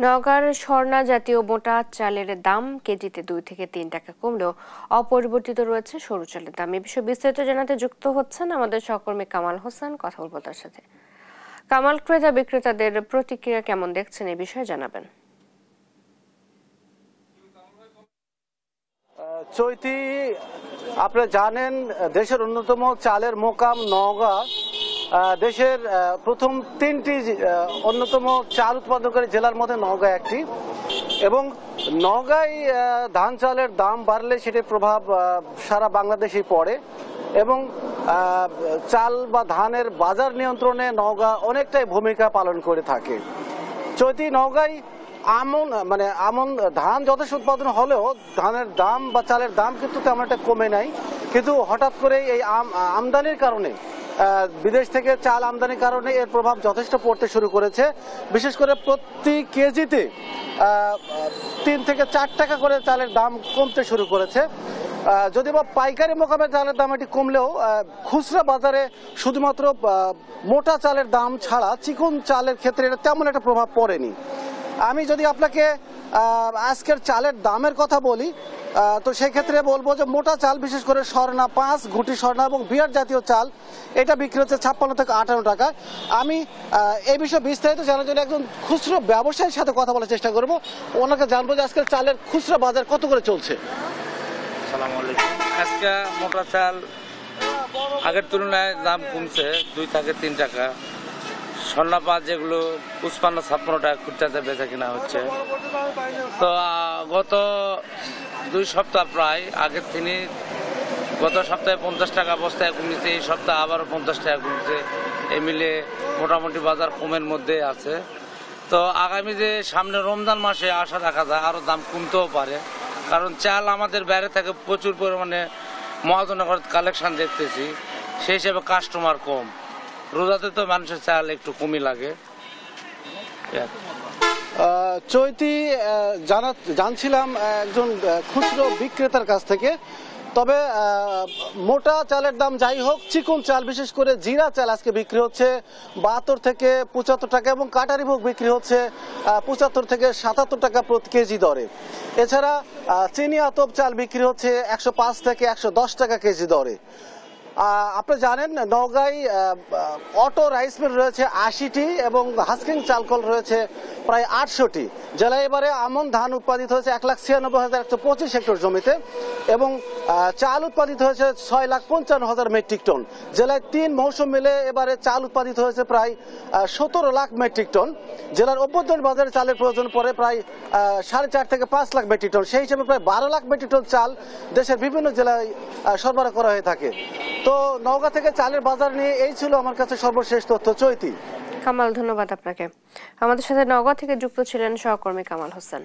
নওগাঁর স্বর্ণা জাতীয় মোটা চালের দাম কেজিতে 2 থেকে 3 টাকা কমলেও অপরিবর্তিত রয়েছে সরু চালের দাম। এ বিষয়ে বিস্তারিত জানাতে যুক্ত হচ্ছেন আমাদের সহকর্মী কামাল হোসেন। কথা বলবো তার সাথে। কামাল, ক্রেতা বিক্রেতাদের প্রতিক্রিয়া কেমন দেখছেন এই বিষয়ে জানাবেন। চৈতি, আপনারা জানেন দেশের অন্যতম চালের মোকাম নওগাঁ দেশের প্রথম 3টি অন্যতম চাল উৎপাদনকারী জেলার মধ্যে নওগাঁ একটি, এবং নওগাঁয় ধান চালের দাম বাড়লে সেটির প্রভাব সারা বাংলাদেশেই পড়ে এবং চাল বা ধানের বাজার নিয়ন্ত্রণে নওগাঁ অনেকটাই ভূমিকা পালন করে থাকে। চৈতি, নওগাঁয় আমন ধান যথেষ্ট উৎপাদন হলেও ধানের দাম বা চালের দাম কিন্তু তেমন একটা কমে নাই, কিন্তু হঠাৎ করে এই আমদানির কারণে বিদেশ থেকে চাল আমদানির কারণে এর প্রভাব যথেষ্ট পড়তে শুরু করেছে। বিশেষ করে প্রতি কেজিতে 3 থেকে 4 টাকা করে চালের দাম কমতে শুরু করেছে। যদিও বা পাইকারি মোকামে চালের দাম এটি কমলেও খুচরা বাজারে শুধুমাত্র মোটা চালের দাম ছাড়া চিকন চালের ক্ষেত্রে এটা তেমন একটা প্রভাব পড়েনি। আমি যদি আপনাকে আজকের চালের দামের কথা বলি, তো সেই ক্ষেত্রে বলবো যে মোটা চাল, বিশেষ করে স্বর্ণা 5, ঘুটি স্বর্ণা এবং বিয়ার জাতীয় চাল, এটা বিক্রি হচ্ছে 56 থেকে 58 টাকা। আমি এই বিষয়ে বিস্তারিত জানার জন্য একজন খুচরো ব্যবসায়ীর সাথে কথা বলার চেষ্টা করব। ওনাকে জানবো যে আজকের চালের খুচরা বাজার কত করে চলছে। আসসালামু আলাইকুম। আজকে মোটা চাল আগের তুলনায় দাম কমছে 2 থেকে 3 টাকা। স্বর্ণা 5 যেগুলো 55-56 টাকা খুচরাতে বেচা কিনা হচ্ছে। তো গত 2 সপ্তাহ প্রায় আগের থেকে গত সপ্তাহে 50 টাকা বস্তায় কমেছে, এই সপ্তাহে আবারও 50 টাকা কমেছে। এই মিলে মোটামুটি বাজার কমের মধ্যে আছে। তো আগামী যে সামনে রমজান মাসে আশা রাখা যায় আরও দাম কমতেও পারে, কারণ চাল আমাদের বাইরে থেকে প্রচুর পরিমাণে মহাজনগর কালেকশন দেখতেছি, সেই হিসেবে কাস্টমার কম। রোজাতে তো মানুষের চাল একটু কমই লাগে। চৈতি, জানছিলাম একজন খুচরো বিক্রেতার কাছ থেকে, তবে মোটা চালের দাম যাই হোক, চিকন চাল বিশেষ করে জিরা চাল আজকে বিক্রি হচ্ছে 72 থেকে 75 টাকা এবং কাটারি ভোগ বিক্রি হচ্ছে 75 থেকে 77 টাকা প্রতি কেজি দরে। এছাড়া চিনি আতপ চাল বিক্রি হচ্ছে 105 থেকে 110 টাকা কেজি দরে। আপনারা জানেন নওগাঁয় অটো রাইস মিল রয়েছে 80টি এবং হাস্কিং চালকল রয়েছে প্রায় 800টি। জেলায় এবারে আমন ধান উৎপাদিত হয়েছে 1,96,125 হেক্টর জমিতে এবং চাল উৎপাদিত হয়েছে 6,55,000 মেট্রিক টন। জেলায় 3 মৌসুম মিলে এবারে চাল উৎপাদিত হয়েছে প্রায় 17 লাখ মেট্রিক টন। জেলার অভ্যন্তরীণ বাজারে চালের প্রয়োজন পড়ে প্রায় 4.5 থেকে 5 লাখ মেট্রিক টন। সেই হিসেবে প্রায় 12 লাখ মেট্রিক টন চাল দেশের বিভিন্ন জেলায় সরবরাহ করা হয়ে থাকে। তো নওগাঁ থেকে চালের বাজার নিয়ে এই ছিল আমার কাছে সর্বশেষ তথ্য। চৈতি। কামাল, ধন্যবাদ আপনাকে। আমাদের সাথে নওগাঁ থেকে যুক্ত ছিলেন সহকর্মী কামাল হোসেন।